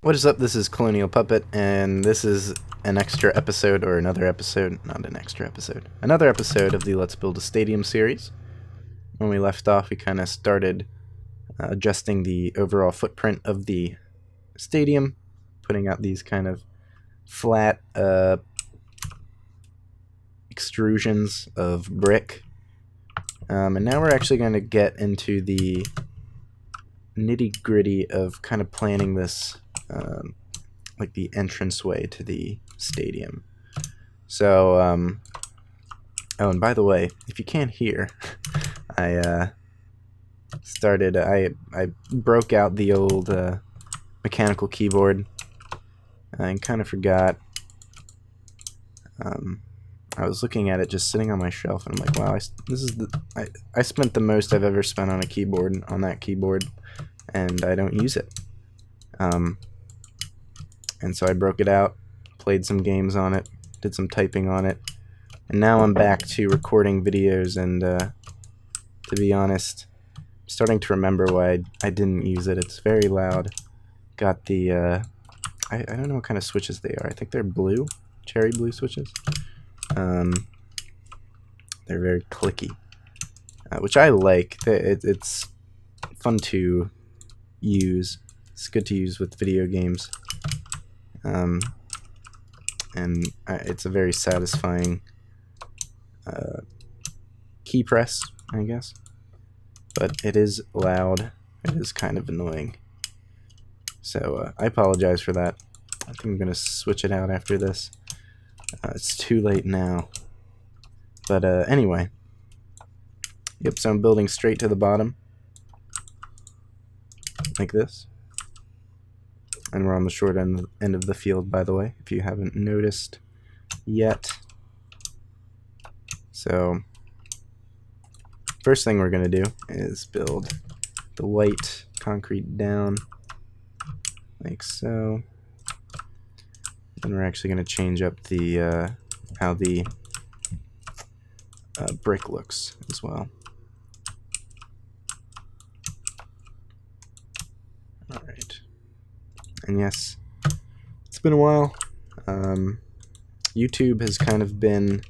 What is up? This is Colonial Puppet, and this is an extra episode, or another episode, not an extra episode, another episode of the Let's Build a Stadium series. When we left off, we kind of started adjusting the overall footprint of the stadium, putting out these kind of flat extrusions of brick. And now we're actually going to get into the nitty-gritty of kind of planning this like the entranceway to the stadium. So, oh, and by the way, if you can't hear, I broke out the old mechanical keyboard and kind of forgot. I was looking at it just sitting on my shelf, and I'm like, wow, I spent the most I've ever spent on a keyboard, on that keyboard, and I don't use it. And so I broke it out, played some games on it, did some typing on it, and now I'm back to recording videos, and to be honest, I'm starting to remember why I didn't use it. It's very loud. Got the, I don't know what kind of switches they are. I think they're blue, cherry blue switches. They're very clicky, which I like. It's fun to use. It's good to use with video games. And it's a very satisfying key press, I guess. But it is loud. It is kind of annoying. So I apologize for that. I think I'm going to switch it out after this. It's too late now. But anyway. Yep, so I'm building straight to the bottom. Like this. And we're on the short end of the field, by the way, if you haven't noticed yet. So, first thing we're going to do is build the white concrete down, like so. Then we're actually going to change up the how the brick looks as well. Alright. And yes, it's been a while. YouTube has kind of been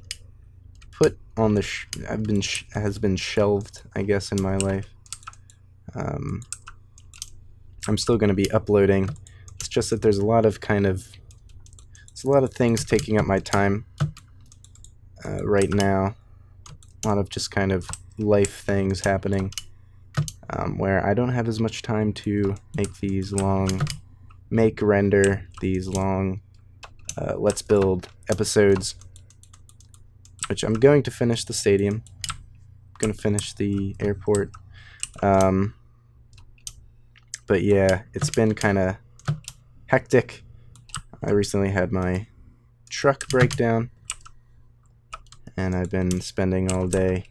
put on the has been shelved, I guess, in my life. I'm still going to be uploading. It's just that there's a lot of things taking up my time right now. A lot of just kind of life things happening where I don't have as much time to render these long Let's Build episodes, which I'm going to finish the stadium. I'm going to finish the airport. But yeah, it's been kind of hectic. I recently had my truck breakdown, and I've been spending all day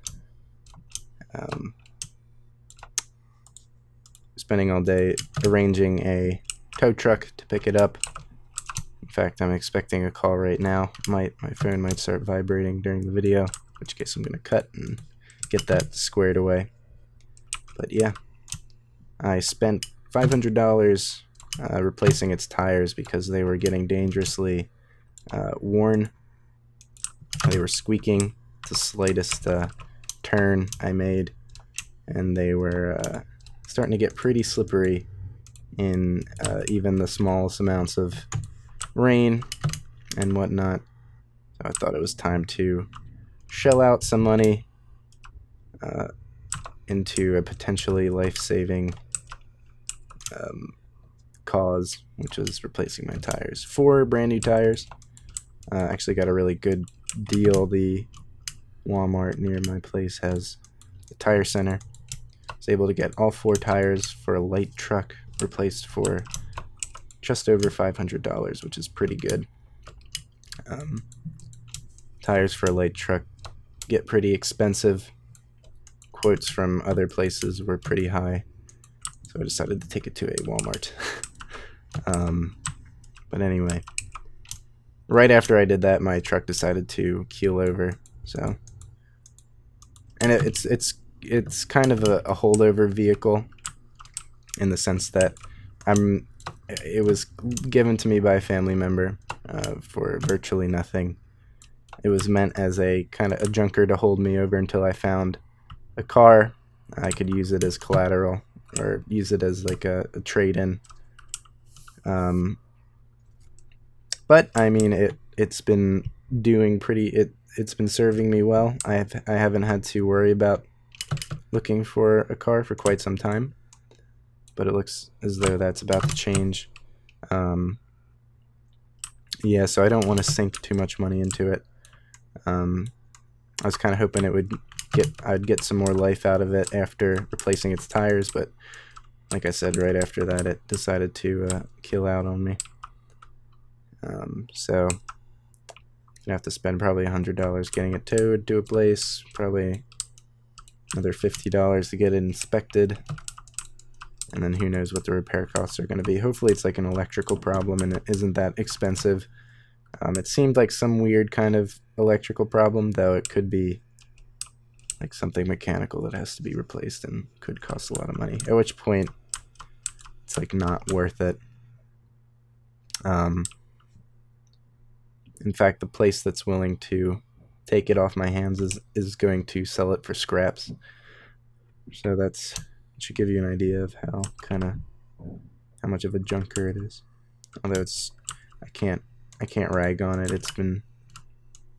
arranging a tow truck to pick it up. In fact, I'm expecting a call right now. My phone might start vibrating during the video, in which case I'm going to cut and get that squared away. But yeah, I spent $500 replacing its tires because they were getting dangerously worn. They were squeaking the slightest turn I made, and they were starting to get pretty slippery in even the smallest amounts of rain and whatnot. So I thought it was time to shell out some money into a potentially life-saving cause, which is replacing my tires. 4 brand new tires. Actually got a really good deal. The Walmart near my place has a tire center. I was able to get all 4 tires for a light truck replaced for just over $500, which is pretty good. Tires for a light truck get pretty expensive. Quotes from other places were pretty high, so I decided to take it to a Walmart. But anyway, right after I did that, my truck decided to keel over. So, and it's kind of a holdover vehicle in the sense that I'm it was given to me by a family member for virtually nothing. It was meant as a kind of a junker to hold me over until I found a car. I could use it as collateral or use it as like a trade-in. But I mean, it's been doing it's been serving me well. I haven't had to worry about looking for a car for quite some time, but it looks as though that's about to change. Yeah, so I don't want to sink too much money into it. I was kind of hoping I'd get some more life out of it after replacing its tires, but like I said, right after that, it decided to kill out on me. So I'm gonna have to spend probably $100 getting it towed to a place, probably another $50 to get it inspected, and then who knows what the repair costs are going to be. Hopefully it's like an electrical problem and it isn't that expensive. It seemed like some weird kind of electrical problem, though it could be like something mechanical that has to be replaced and could cost a lot of money, at which point it's like not worth it. In fact, the place that's willing to take it off my hands is going to sell it for scraps. So that should give you an idea of how much of a junker it is. Although I can't rag on it. It's been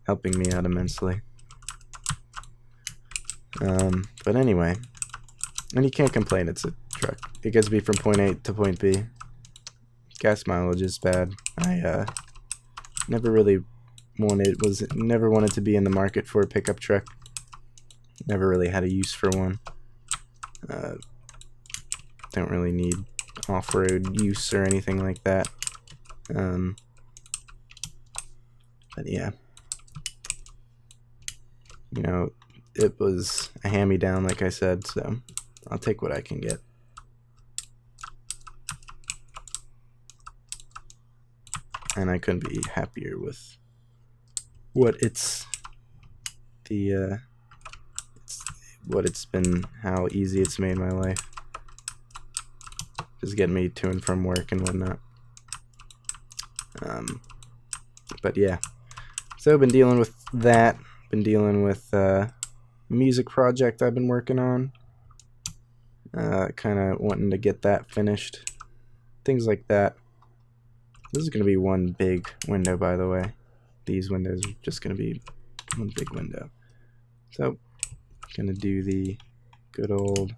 helping me out immensely. But anyway, and you can't complain. It's a truck. It gets me from point A to point B. Gas mileage is bad. I never wanted to be in the market for a pickup truck. Never really had a use for one. Don't really need off-road use or anything like that. But yeah, you know, it was a hand-me-down, like I said, so I'll take what I can get. And I couldn't be happier with what it's been, how easy it's made my life. Just getting me to and from work and whatnot. But yeah, so I've been dealing with that. Been dealing with music project I've been working on. Kind of wanting to get that finished. Things like that. This is going to be one big window, by the way. These windows are just going to be one big window. So, going to do the good old...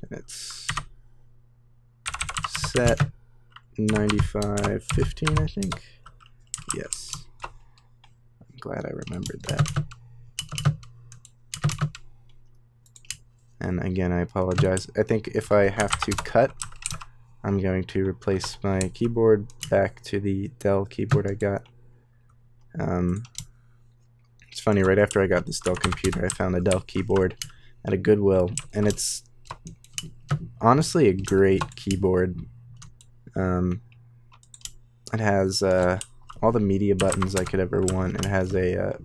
And it's set 9515, I think. Yes. I'm glad I remembered that. And again, I apologize. I think if I have to cut, I'm going to replace my keyboard back to the Dell keyboard I got. It's funny, right after I got this Dell computer, I found a Dell keyboard at a Goodwill, and it's honestly a great keyboard. It has all the media buttons I could ever want. It has a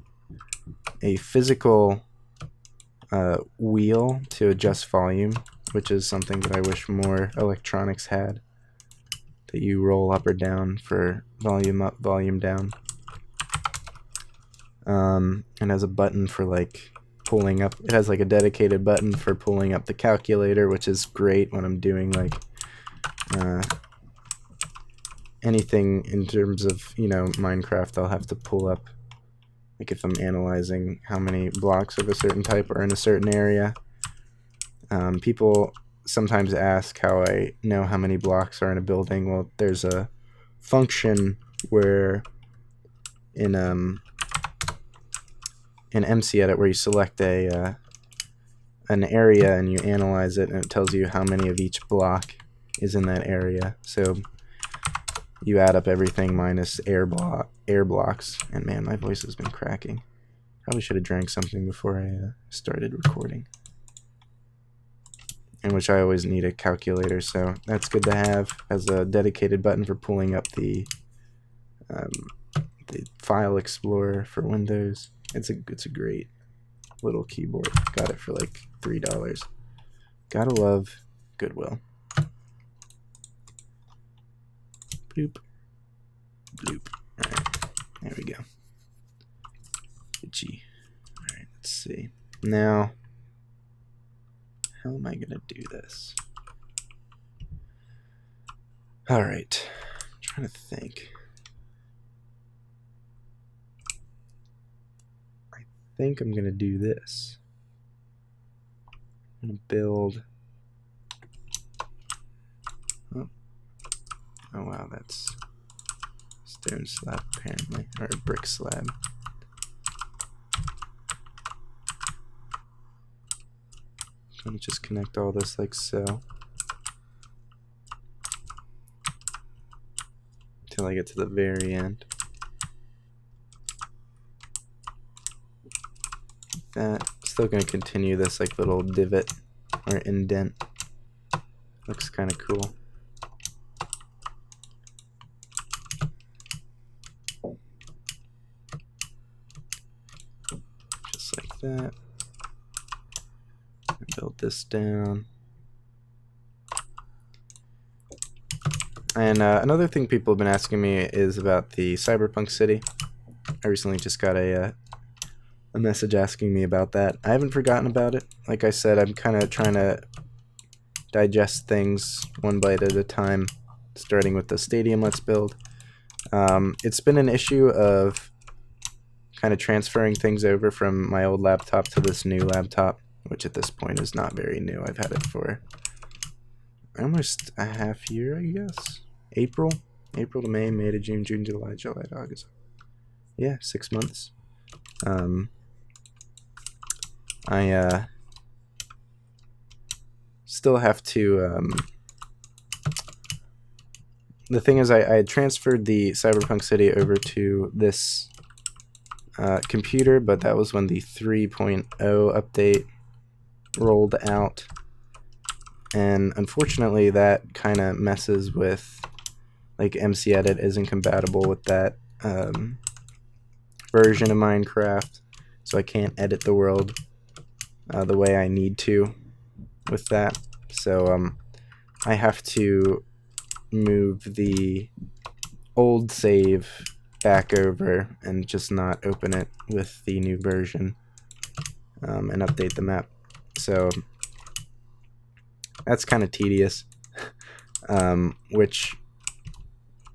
physical wheel to adjust volume, which is something that I wish more electronics had, that you roll up or down for volume up, volume down. And has a button for like pulling up. It has like a dedicated button for pulling up the calculator, which is great when I'm doing like anything in terms of, you know, Minecraft. I'll have to pull up, like if I'm analyzing how many blocks of a certain type are in a certain area. People sometimes ask how I know how many blocks are in a building. Well, there's a function where in MCEdit where you select an area and you analyze it, and it tells you how many of each block is in that area. So you add up everything minus air blocks. And man, my voice has been cracking. Probably should have drank something before I started recording. In which I always need a calculator, so that's good to have. Has a dedicated button for pulling up the file explorer for Windows. It's a great little keyboard. Got it for like $3. Gotta love Goodwill. Bloop. Bloop. Alright, there we go. Itchy. Alright, let's see. Now, how am I gonna do this? Alright, I'm trying to think. I think I'm gonna do this. I'm gonna build. Oh wow, that's stone slab apparently, or a brick slab. I'm gonna just connect all this like so. Until I get to the very end. Like that. Still gonna continue this like little divot or indent. Looks kind of cool. Just like that. Build this down. And another thing people have been asking me is about the cyberpunk city. I recently just got a message asking me about that. I haven't forgotten about it. Like I said, I'm kind of trying to digest things one bite at a time, starting with the stadium let's build. It's been an issue of kind of transferring things over from my old laptop to this new laptop, which at this point is not very new. I've had it for almost a half year, I guess. April to May, May to June, June, July, July to August. Yeah, 6 months. I still have to. The thing is, I had transferred the Cyberpunk City over to this computer, but that was when the 3.0 update rolled out. And unfortunately, that kind of messes with, like, MCEdit isn't compatible with that version of Minecraft, so I can't edit the world the way I need to with that. So I have to move the old save back over and just not open it with the new version and update the map. So that's kind of tedious, which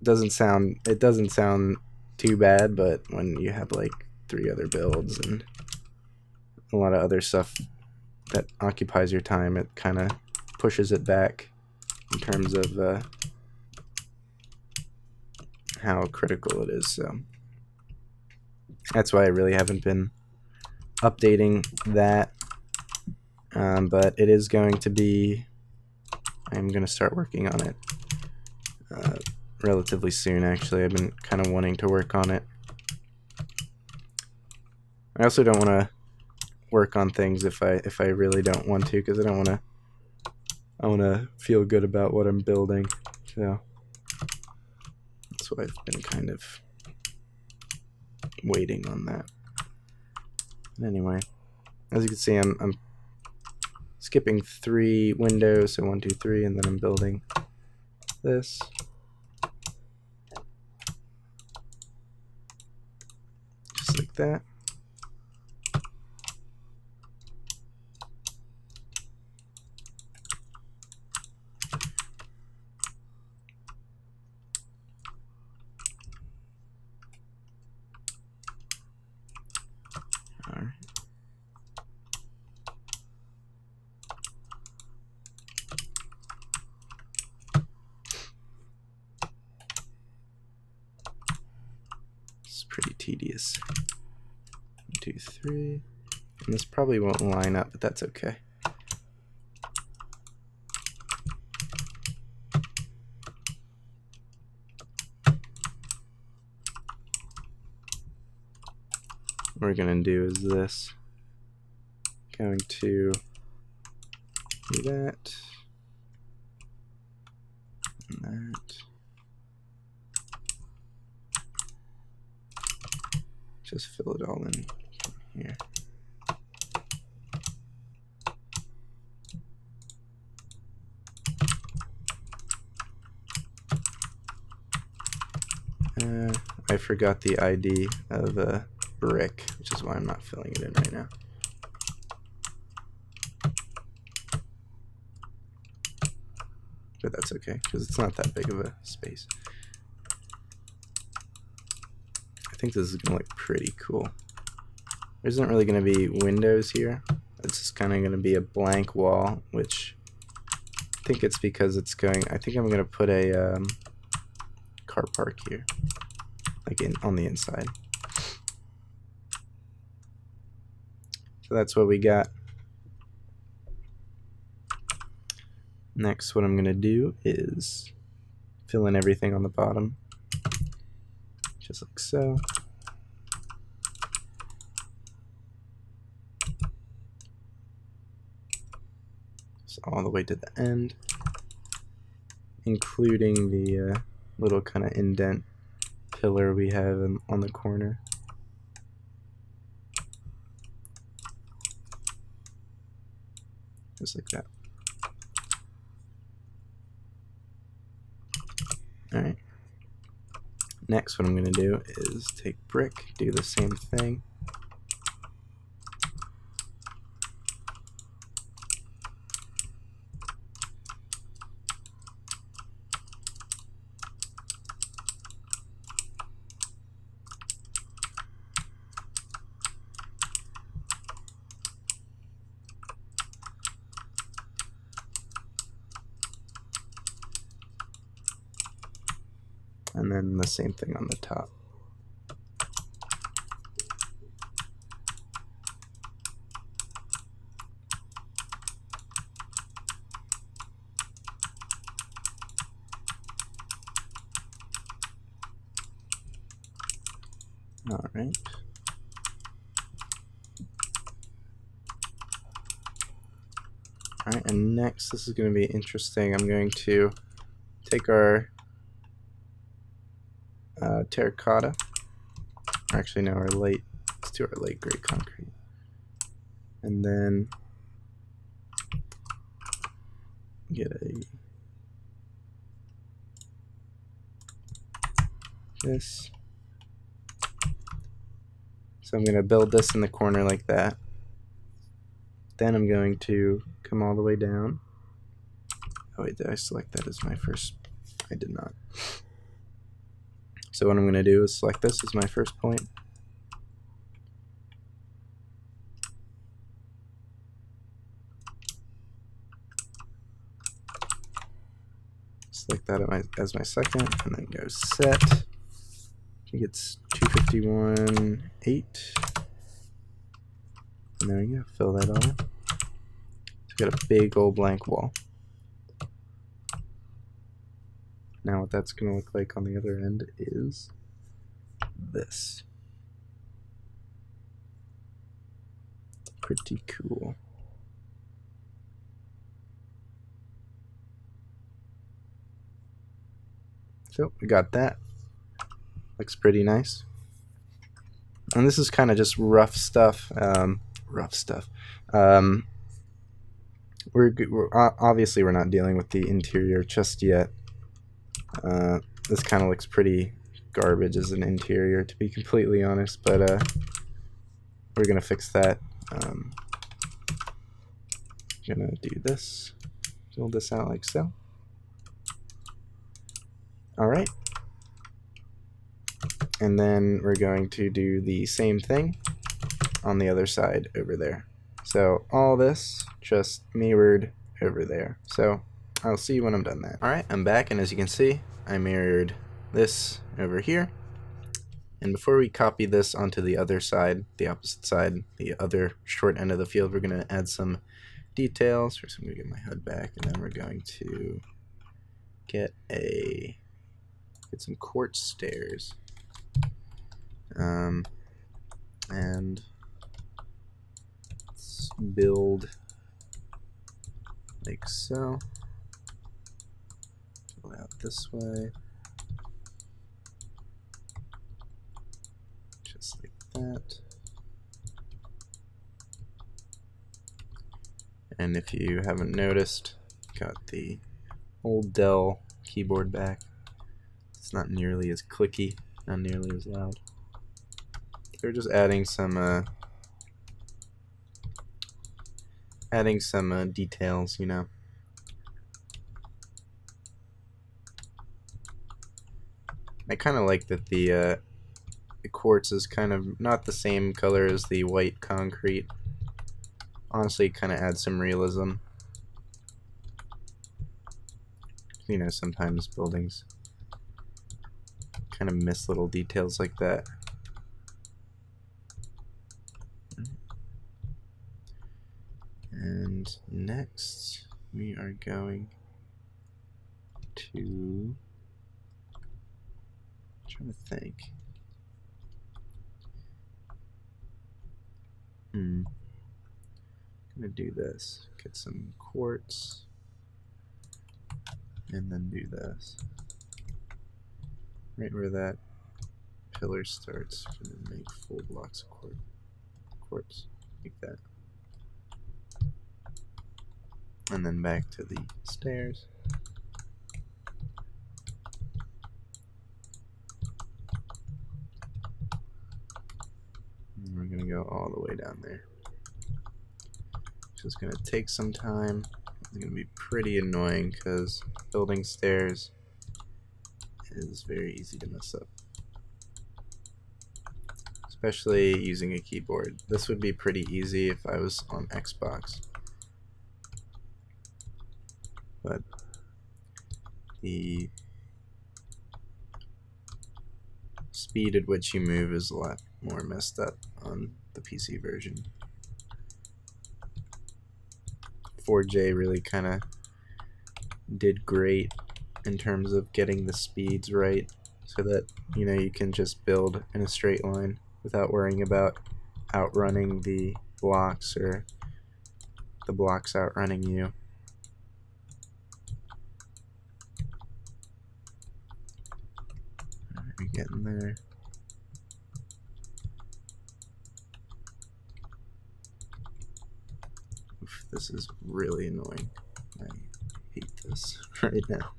doesn't sound too bad, but when you have like 3 other builds and a lot of other stuff that occupies your time, it kind of pushes it back in terms of how critical it is. So that's why I really haven't been updating that, but it is going to be, I'm going to start working on it relatively soon. Actually, I've been kind of wanting to work on it. I also don't want to work on things if I really don't want to, because I want to feel good about what I'm building. So that's why I've been kind of waiting on that. Anyway, as you can see, I'm skipping 3 windows, so 1, 2, 3, and then I'm building this. Just like that. All right. It's pretty tedious. 1, 2, 3. And this probably won't line up, but that's okay. What we're going to do is this. Going to do that. And that. Just fill it all in here. I forgot the ID of a brick, which is why I'm not filling it in right now. But that's okay, because it's not that big of a space. I think this is going to look pretty cool. There isn't really going to be windows here. It's just kind of going to be a blank wall, which I think it's because it's going... I think I'm going to put a car park here, like on the inside. So that's what we got. Next, what I'm going to do is fill in everything on the bottom, just like so. So all the way to the end, including the little kind of indent pillar we have on the corner. Just like that. Alright. Next, what I'm going to do is take brick, do the same thing. And then the same thing on the top. All right. All right, and next, this is going to be interesting. I'm going to take our terracotta. Actually, no, let's do our light gray concrete. And then get this. So I'm going to build this in the corner like that. Then I'm going to come all the way down. Oh wait, did I select that as my first? I did not. So what I'm going to do is select this as my first point. Select that as my second, and then go set. I think it's 251.8. And there we go, fill that all in. So we got a big old blank wall. Now what that's going to look like on the other end is this. Pretty cool. So we got that. Looks pretty nice. And this is kind of just rough stuff. We're obviously we're not dealing with the interior just yet. This kind of looks pretty garbage as an interior, to be completely honest, but we're gonna fix that. Gonna do this, build this out like so. Alright, and then we're going to do the same thing on the other side over there. So all this just mirrored over there. So I'll see you when I'm done that. Alright, I'm back, and as you can see, I mirrored this over here. And before we copy this onto the other side, the opposite side, the other short end of the field, we're going to add some details. First, I'm going to get my HUD back, and then we're going to get some quartz stairs. And let's build like so. Go out this way. Just like that. And if you haven't noticed, got the old Dell keyboard back. It's not nearly as clicky Not nearly as loud. They're just adding some details, you know. I kind of like that the quartz is kind of not the same color as the white concrete. Honestly, it kind of adds some realism. You know, sometimes buildings kind of miss little details like that. And next, we are going to... I'm trying to think. I'm gonna do this. Get some quartz, and then do this. Right where that pillar starts, and then make full blocks of quartz, like that. And then back to the stairs. And we're gonna go all the way down there. Which is gonna take some time. It's gonna be pretty annoying because building stairs is very easy to mess up. Especially using a keyboard. This would be pretty easy if I was on Xbox. But the speed at which you move is a lot more messed up on the PC version. 4J really kind of did great in terms of getting the speeds right so that, you know, you can just build in a straight line without worrying about outrunning the blocks or the blocks outrunning you. Alright, we're getting there. Oof, this is really annoying. I hate this right now.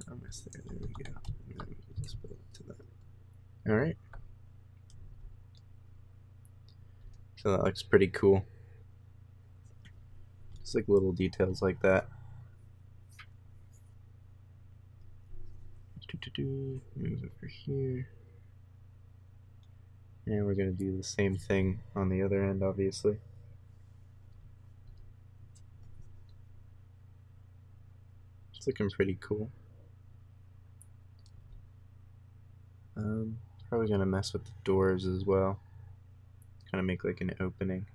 Almost there. There we go. And then we can just build up to that. Alright. So that looks pretty cool. Just like little details like that. Move over here. And we're going to do the same thing on the other end, obviously. It's looking pretty cool. Probably going to mess with the doors as well. Kind of make like an opening.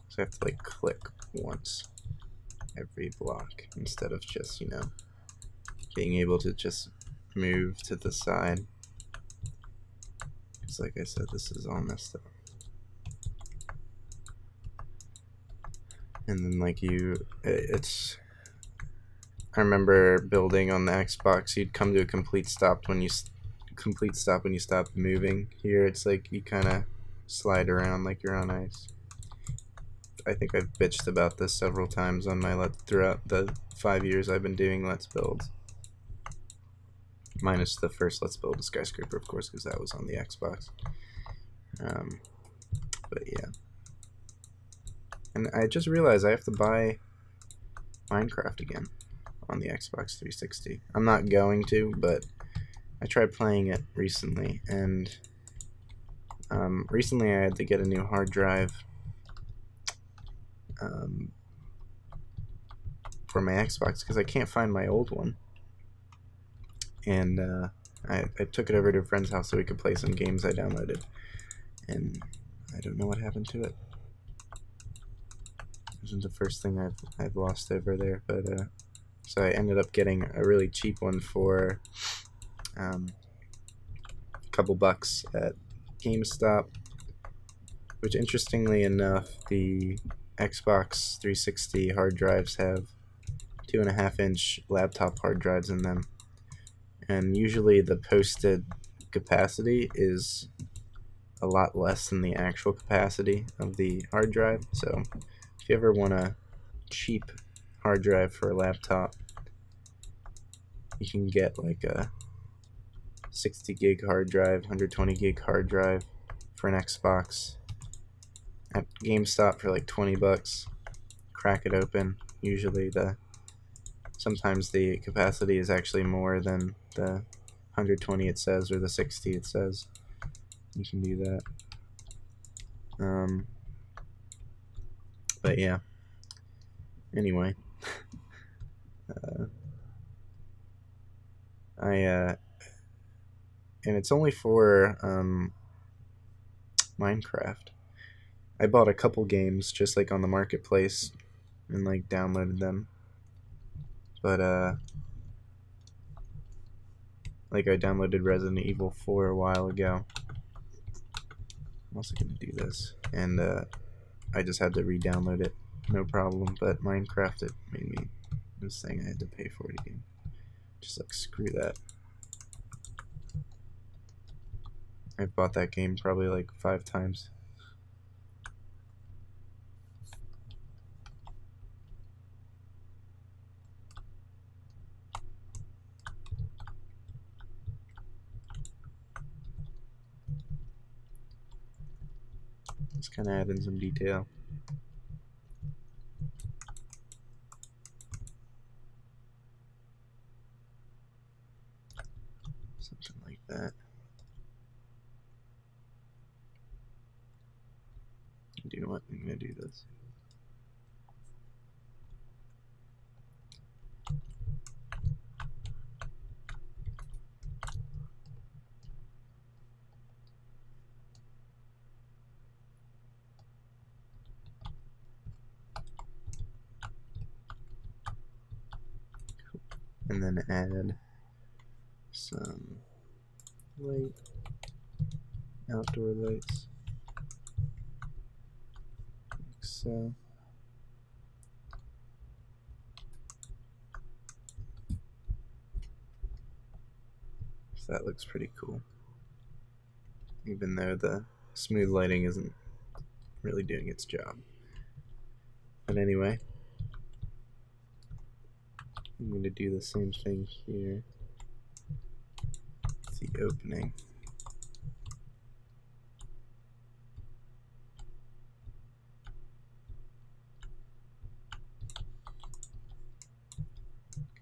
So I have to like click once every block instead of just, you know, being able to just move to the side. Because like I said, this is all messed up. And then like I remember building on the Xbox, you'd come to a complete stop when you stop moving. Here it's like you kind of slide around like you're on ice. I think I've bitched about this several times on my throughout the 5 years I've been doing Let's Builds. Minus the first Let's Build a Skyscraper, of course, because that was on the Xbox. But yeah. And I just realized I have to buy Minecraft again on the Xbox 360. I'm not going to, but I tried playing it recently, and recently I had to get a new hard drive for my Xbox because I can't find my old one. And I took it over to a friend's house so we could play some games I downloaded, and I don't know what happened to it. This isn't the first thing I've lost over there, but so I ended up getting a really cheap one for a couple bucks at GameStop, which interestingly enough, the Xbox 360 hard drives have 2.5-inch laptop hard drives in them, and usually the posted capacity is a lot less than the actual capacity of the hard drive. So if you ever want a cheap hard drive for a laptop, you can get like a 60 gig hard drive, 120 gig hard drive for an Xbox at GameStop for like 20 bucks. Crack it open. Usually sometimes the capacity is actually more than the 120 it says or the 60 it says. You can do that. But yeah. Anyway, and it's only for Minecraft. I bought a couple games just like on the marketplace and like downloaded them. But like I downloaded Resident Evil 4 a while ago. I'm also gonna do this, and I just had to re-download it, no problem. But Minecraft, it made me this thing I had to pay for it again. Just like screw that. I've bought that game probably like 5 times. Just kind of add in some detail. Something like that. Do you know what? I'm gonna do this. And then add some light, outdoor lights, like so. So that looks pretty cool, even though the smooth lighting isn't really doing its job. But anyway, I'm going to do the same thing here. It's the opening.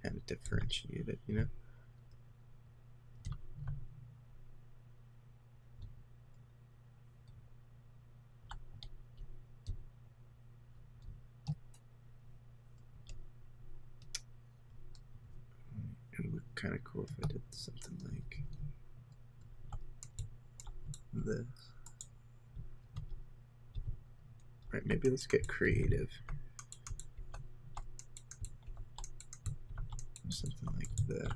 Kind of differentiate it, you know? It would look kind of cool if I did something like this. Right, maybe let's get creative. Something like this.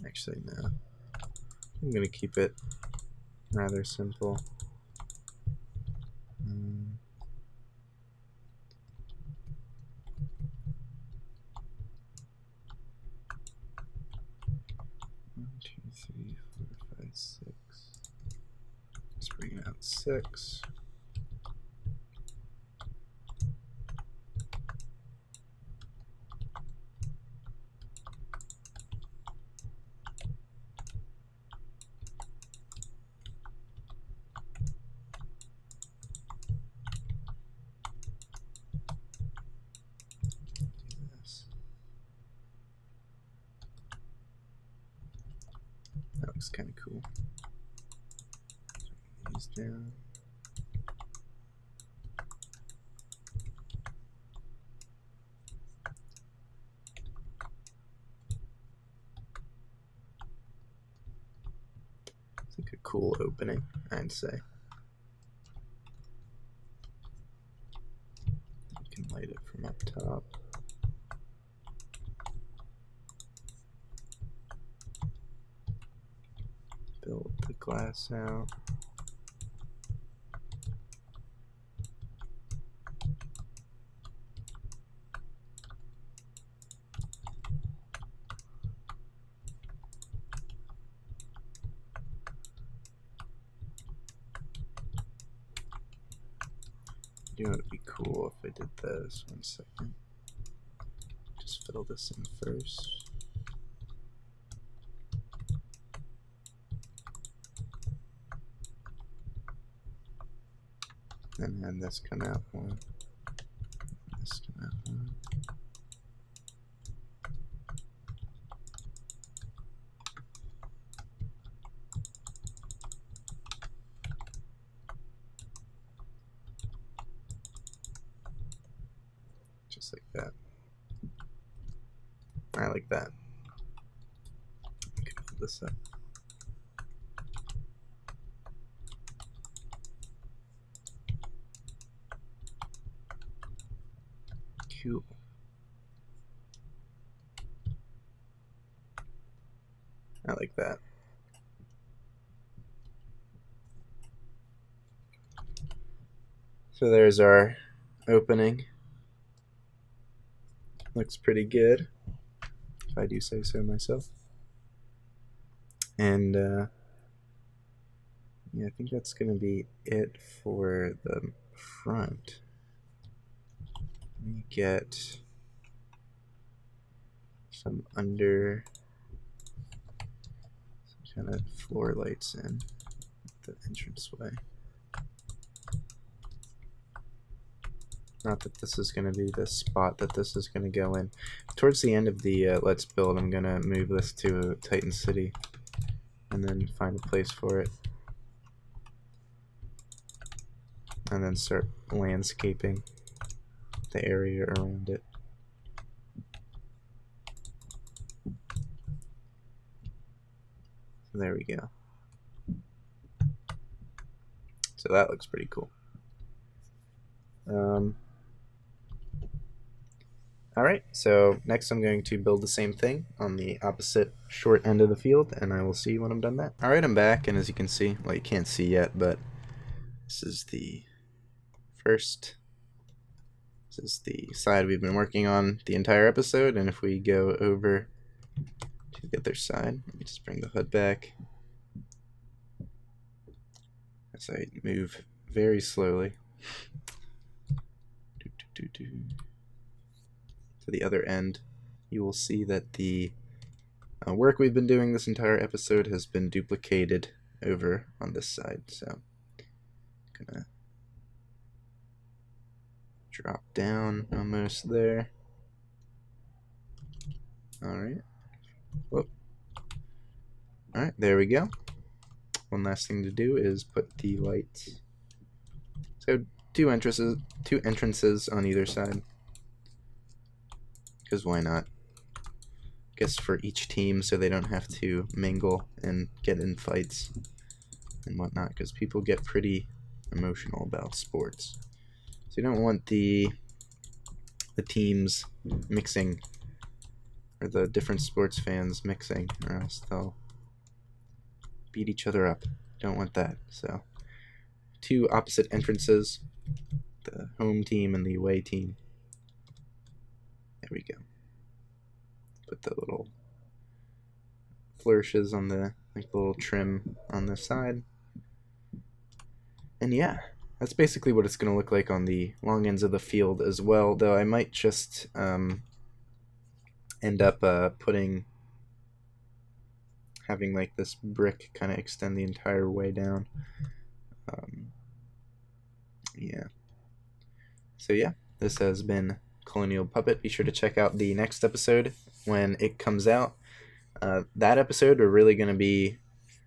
Actually, no. I'm going to keep it rather simple. 1, 2, 3, 4, 5, 6. Let's bring it out 6. That looks kind of cool. these down. It's like a cool opening, I'd say. You can light it from up top. Build the glass out. You know, it'd be cool if I did this. 1 second. Just fill this in first. And then this come out one. This come out one. Just like that. I like that. I can put this up. Cool. I like that. So there's our opening. Looks pretty good, if I do say so myself. And yeah, I think that's gonna be it for the front. Let me get some under some kind of floor lights in the entranceway. Not that this is going to be the spot that this is going to go in. Towards the end of the Let's Build, I'm going to move this to Titan City and then find a place for it. And then start landscaping the area around it. So there we go. So that looks pretty cool. Alright, so next I'm going to build the same thing on the opposite short end of the field, and I will see when I'm done that. Alright, I'm back, and as you can see, well, you can't see yet, but this is the side we've been working on the entire episode, and if we go over to the other side, let me just bring the hood back as I move very slowly to the other end. You will see that the work we've been doing this entire episode has been duplicated over on this side, so I'm gonna drop down almost there. Alright. Whoop. Alright, there we go. One last thing to do is put the lights. So two entrances on either side. Because why not? I guess for each team, so they don't have to mingle and get in fights and whatnot, because people get pretty emotional about sports. So you don't want the teams mixing, or the different sports fans mixing, or else they'll beat each other up. Don't want that. So two opposite entrances, the home team and the away team. There we go. Put the little flourishes on the little trim on the side. And yeah, that's basically what it's going to look like on the long ends of the field as well, though I might just end up having like this brick kind of extend the entire way down. Yeah. So yeah, this has been Colonial Puppet. Be sure to check out the next episode when it comes out. That episode, we're really going to be,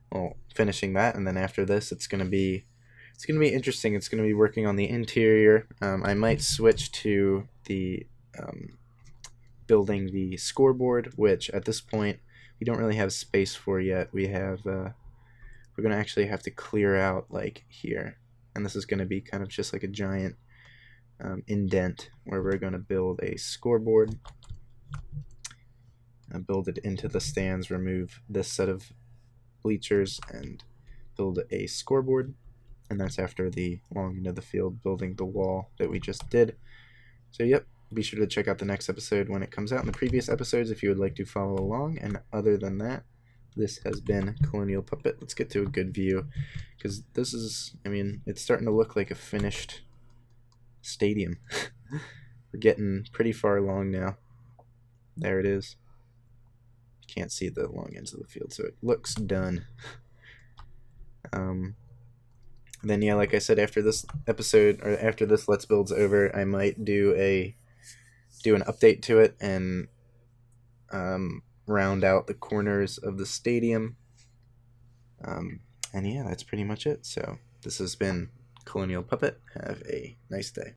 well, finishing that, and then after this, it's going to be it's going to be interesting. It's going to be working on the interior. I might switch to the building the scoreboard, which at this point we don't really have space for yet. We have we're going to actually have to clear out like here, and this is going to be kind of just like a giant indent where we're going to build a scoreboard, build it into the stands, remove this set of bleachers, and build a scoreboard. And that's after the long end of the field building the wall that we just did. So yep, be sure to check out the next episode when it comes out in the previous episodes if you would like to follow along. And other than that, this has been Colonial Puppet. Let's get to a good view, because this is, I mean, it's starting to look like a finished stadium. We're getting pretty far along now. There it is. You can't see the long ends of the field, so it looks done. Then yeah, like I said, after this episode, or after this Let's Build's over, I might do an update to it and round out the corners of the stadium. And yeah, that's pretty much it. So this has been Colonial Puppet. Have a nice day.